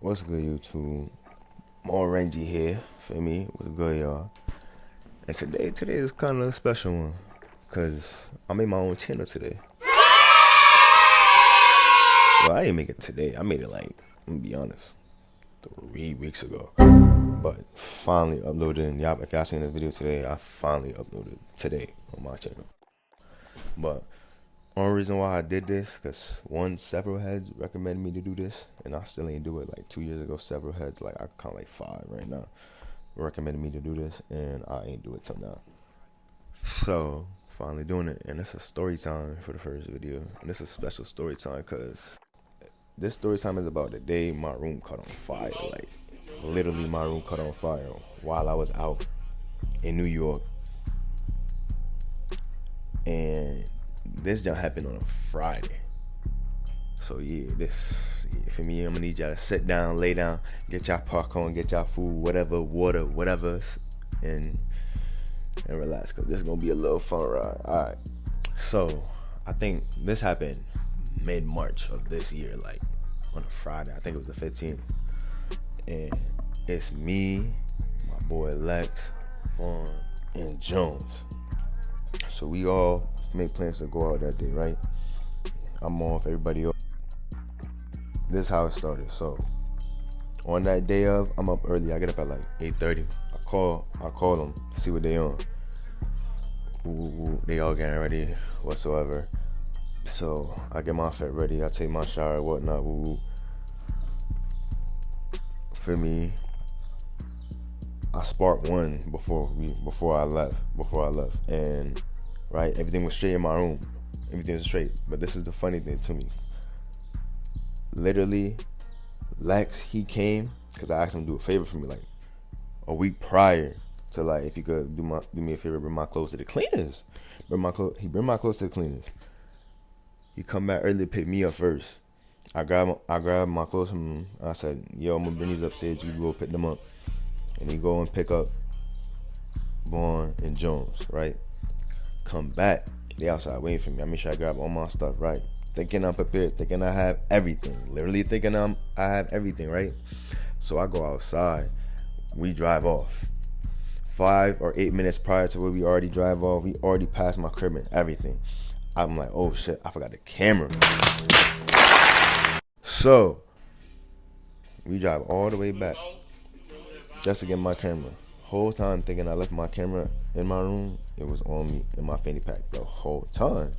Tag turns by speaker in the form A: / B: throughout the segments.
A: What's good, YouTube? More Rangy here, for me. What's good, y'all? And today is kind of a special one, cause I made my own channel today. Well, I didn't make it today. I made it like, I'm gonna be honest, 3 weeks ago. But finally uploaded, and y'all, if y'all seen this video today, I finally uploaded today on my channel. But only reason why I did this, cause one, several heads recommended me to do this, and I still ain't do it. Like 2 years ago, several heads, like I count like 5 right now, recommended me to do this, and I ain't do it till now. So finally doing it, and it's a story time for the first video, and it's a special story time, cause this story time is about the day my room caught on fire. Like literally, my room caught on fire while I was out in New York, and this jump happened on a Friday. So yeah, for me, I'm gonna need y'all to sit down, lay down, get y'all popcorn, get y'all food, whatever, water, whatever, and relax, cause this is gonna be a little fun ride. Alright. So I think this happened mid-March of this year, like on a Friday. I think it was the 15th. And it's me, my boy Lex, Vaughn, and Jones. So we all make plans to go out that day, right? I'm off, everybody off. This is how it started. So on that day of, I'm up early. I get up at like 8:30. I call them, see what they on. Ooh, they all getting ready whatsoever. So I get my outfit ready. I take my shower, whatnot. Ooh. For me, I sparked one before I left, and right, everything was straight in my room. Everything was straight. But this is the funny thing to me. Literally, Lex, he came because I asked him to do a favor for me, like a week prior to, like, if you could do me a favor, bring my clothes to the cleaners. He bring my clothes to the cleaners. He come back early to pick me up first. I grabbed my clothes from him. I said, yo, I'm gonna bring these upstairs. You go pick them up. And he go and pick up Vaughn and Jones, right? Come back. They outside waiting for me. I make sure I grab all my stuff, right? Thinking I'm prepared, thinking I have everything. Literally thinking I have everything, right? So I go outside. We drive off. 5 or 8 minutes prior to where we already drive off, we already passed my crib and everything. I'm like, oh shit, I forgot the camera. So we drive all the way back just to get my camera. Whole time thinking I left my camera in my room, it was on me in my fanny pack the whole time.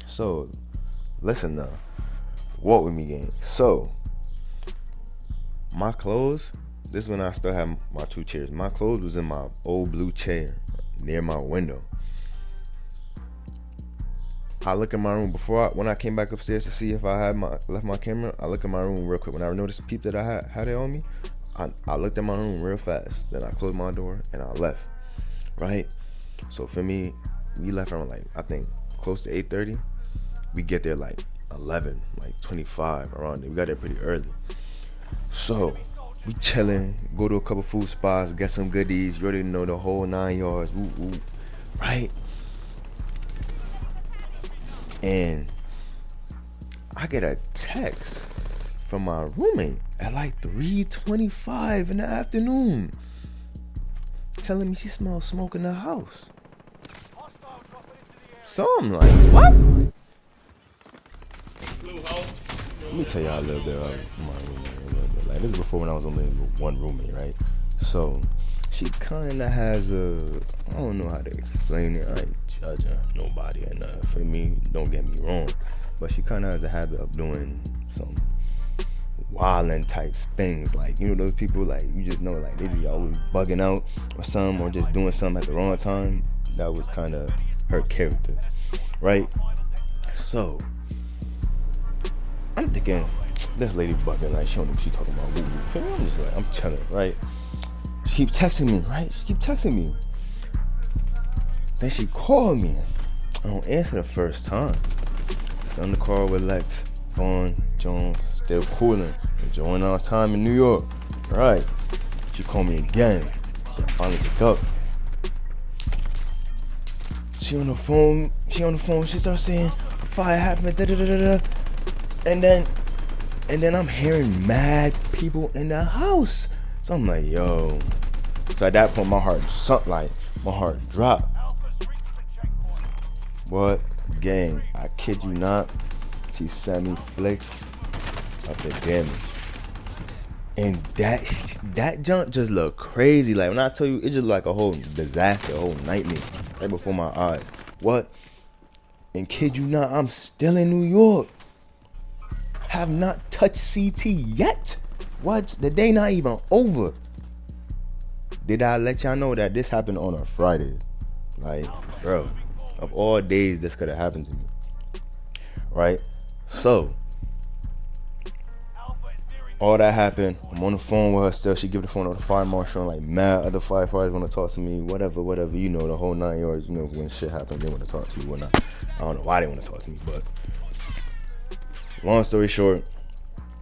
A: So listen now, walk with me, gang. So my clothes, this is when I still have my 2 chairs. My clothes was in my old blue chair near my window. I look in my room when I came back upstairs to see if I had left my camera. I look in my room real quick. When I noticed peep that I had it on me, I looked in my room real fast. Then I closed my door and I left. Right? So for me, we left around like, I think close to 8:30. We get there like 11, like 25 around there. We got there pretty early. So we chilling, go to a couple food spots, get some goodies. You already know the whole 9 yards. Woo, woo. Right? And I get a text from my roommate at like 3:25 in the afternoon telling me she smells smoke in the house. So I'm like, what? Let me tell y'all a little bit about my roommate. Like, this is before when I was only one roommate, right? So she kind of has I don't know how to explain it. I ain't judging nobody, and for me, don't get me wrong, but she kind of has a habit of doing some wildin' types things. Like, you know, those people, like, you just know, like, they just always bugging out or something, or just doing something at the wrong time. That was kind of her character, right? So I'm thinking, this lady bugging, like, she don't know what she talking about. I'm just like, I'm chilling, right? She keep texting me, right? She keep texting me. Then she called me. I don't answer the first time. So I'm in the car with Lex, Vaughn, Jones, still cooling, enjoying our time in New York. Right. She called me again. So I finally pick up. She on the phone. She starts saying, a fire happened, da da da da da. And then And then I'm hearing mad people in the house. So I'm like, yo. So at that point, my heart dropped. What? Gang, I kid you not. She sent me flicks of the damage. And that junk just looked crazy. Like, when I tell you, it just like a whole disaster, a whole nightmare right before my eyes. What? And kid you not, I'm still in New York. Have not touched CT yet. What? The day not even over. Did I let y'all know that this happened on a Friday? Like, bro, of all days, this could have happened to me. Right? So, all that happened. I'm on the phone with her still. She give the phone to the fire marshal. And like, mad other firefighters want to talk to me. Whatever. You know, the whole 9 yards. You know, when shit happens, they want to talk to you. Whatnot. I don't know why they want to talk to me, but long story short,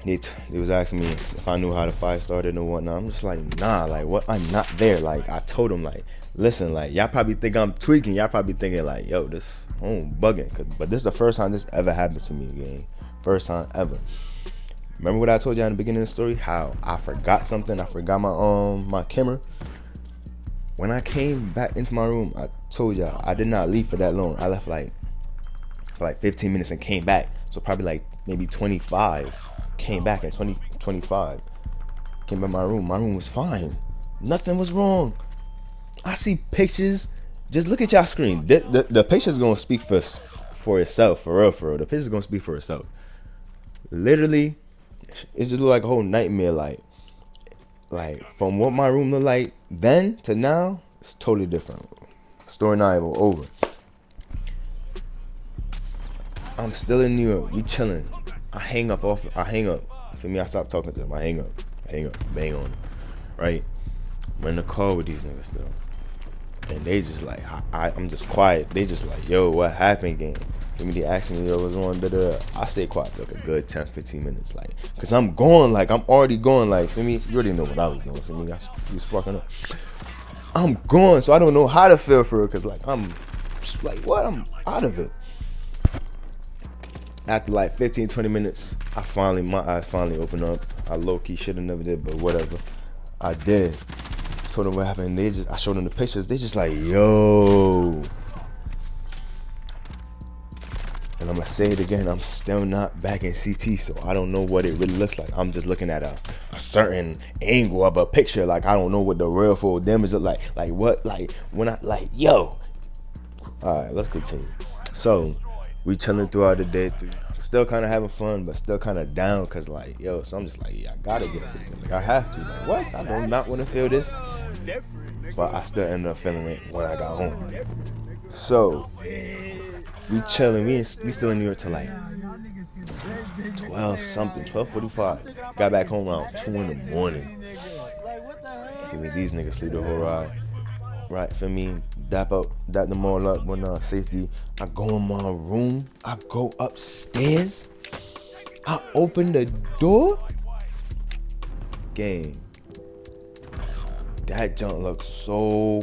A: they was asking me if I knew how the fire started and whatnot. I'm just like, nah, like, what? I'm not there. Like, I told them, like, listen, like, y'all probably think I'm tweaking. Y'all probably thinking, like, yo, this bugging. But this is the first time this ever happened to me, gang. First time ever. Remember what I told y'all in the beginning of the story? How I forgot something. I forgot my camera. When I came back into my room, I told y'all I did not leave for that long. I left for like 15 minutes and came back. So probably like maybe 25. Came back at 25. Came back my room. My room was fine. Nothing was wrong. I see pictures. Just look at y'all screen. The picture's gonna speak for itself. For real. The picture's gonna speak for itself. Literally, it just looked like a whole nightmare. Like from what my room looked like then to now, it's totally different. Story not even over. I'm still in New York. We chilling. I hang up. For me, I stop talking to them. I hang up, bang on them. Right? I'm in the car with these niggas still. And they just like, I'm just quiet. They just like, yo, what happened, gang? For me, they asking me, yo, what's on, da-da. I stay quiet for like a good 10, 15 minutes. Like, cause I'm already going. Like, for me, you already know what I was doing. For me, I was fucking up. I'm gone, so I don't know how to feel for it. Cause like, I'm like, what? I'm out of it. After like 15, 20 minutes, my eyes finally opened up. I low-key should have never did, but whatever. I did. Told them what happened. I showed them the pictures. They just like, yo. And I'm gonna say it again. I'm still not back in CT, so I don't know what it really looks like. I'm just looking at a certain angle of a picture. Like, I don't know what the real full damage look like. Like what? Like when yo. All right, let's continue. So we chilling throughout the day. Still kind of having fun, but still kind of down. Cause like, yo, so I'm just like, yeah, I gotta get it. Like, I have to. Like, what? I do not want to feel this. But I still ended up feeling it when I got home. So we chilling. We still in New York till like 12:45. Got back home around 2 in the morning. For me, these niggas sleep the whole ride. Right, for me, dap them all up, whatnot, safety. I go in my room. I go upstairs. I open the door. Gang. That junk looks so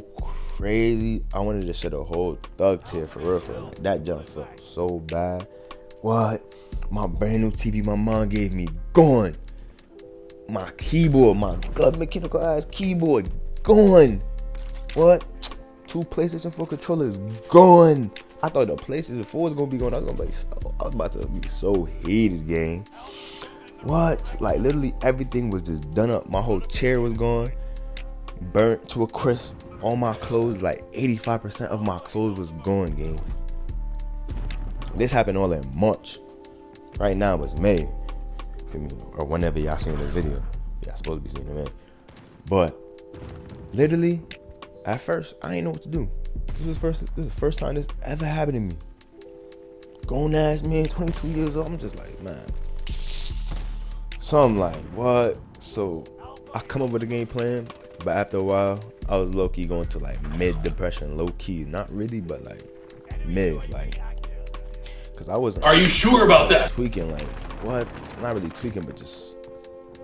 A: crazy. I wanted to shed a whole thug tear for real. Like, that junk felt so bad. What? My brand new TV my mom gave me, gone. My keyboard, my good mechanical ass keyboard, gone. What? 2 PlayStation 4 controllers, gone. I thought the PlayStation 4 was gonna be gone. I was about to be so heated, gang. What? Like, literally everything was just done up. My whole chair was gone. Burnt to a crisp. All my clothes, like 85% of my clothes was gone, gang. This happened all in March. Right now it was May. For me, or whenever y'all seen the video. Y'all supposed to be seeing it, man. But literally, at first, I didn't know what to do. This is the first time this ever happened to me. Grown ass man, 22 years old. I'm just like, man. So I'm like, what? So I come up with a game plan, but after a while, I was low key going to like mid depression, low key, not really, but like mid, like, cause I wasn't.
B: Are you sure about that?
A: Tweaking, like, what? Not really tweaking, but just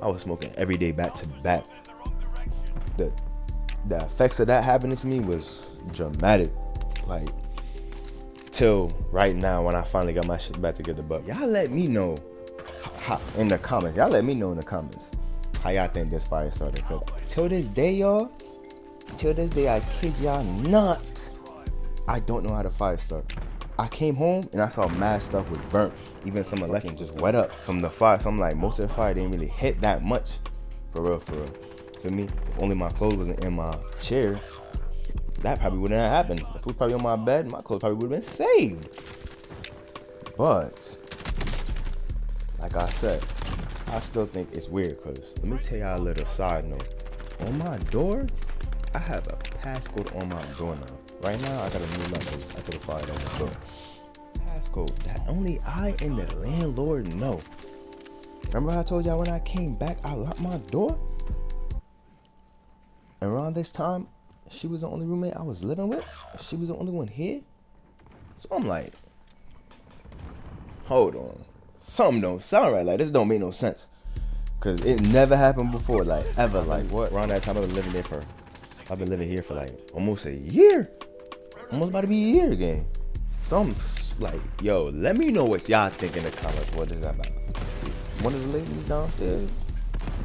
A: I was smoking every day back to back. The effects of that happening to me was dramatic, like, till right now when I finally got my shit back together. But y'all let me know in the comments. Y'all let me know in the comments how y'all think this fire started. Cause till this day, y'all, till this day, I kid y'all not, I don't know how the fire started. I came home and I saw mad stuff was burnt. Even some electric just wet up from the fire. So I'm like, most of the fire didn't really hit that much. For real, for real. For me, if only my clothes wasn't in my chair, that probably wouldn't have happened. If it was probably on my bed, my clothes probably would have been saved. But, like I said, I still think it's weird because let me tell y'all a little side note. On my door, I have a passcode on my door now. Right now, I got a new number. I could have fired on the door. Passcode that only I and the landlord know. Remember how I told y'all when I came back, I locked my door? And around this time, she was the only roommate I was living with. She was the only one here. So I'm like, hold on. Something don't sound right. Like, this don't make no sense. Because it never happened before. Like, ever. Like, what? Around that time, I've been living here for like almost a year. Almost about to be a year again. So I'm like, yo, let me know what y'all think in the comments. What is that about? One of the ladies downstairs,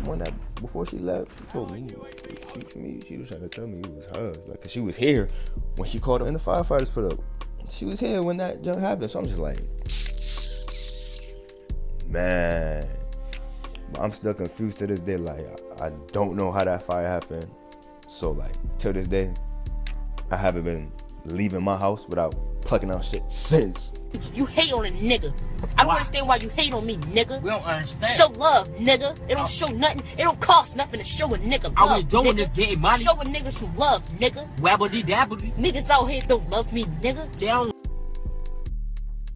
A: one that before she left, she told me, she was trying to tell me it was her. Like, 'cause she was here when she called up and the firefighters put up. She was here when that junk happened. So I'm just like, man. But I'm still confused to this day. Like, I don't know how that fire happened. So, like, till this day, I haven't been leaving my house without plucking out shit since.
B: You hate on a nigga. I don't understand why you hate on me, nigga.
C: We don't understand.
B: Show love, nigga. It don't show nothing. It don't cost nothing to show a nigga love.
C: All we doing
B: nigga.
C: is getting money.
B: Show a nigga some love, nigga.
C: Wabbly dabbly.
B: Niggas out here don't love me, nigga.
C: They don't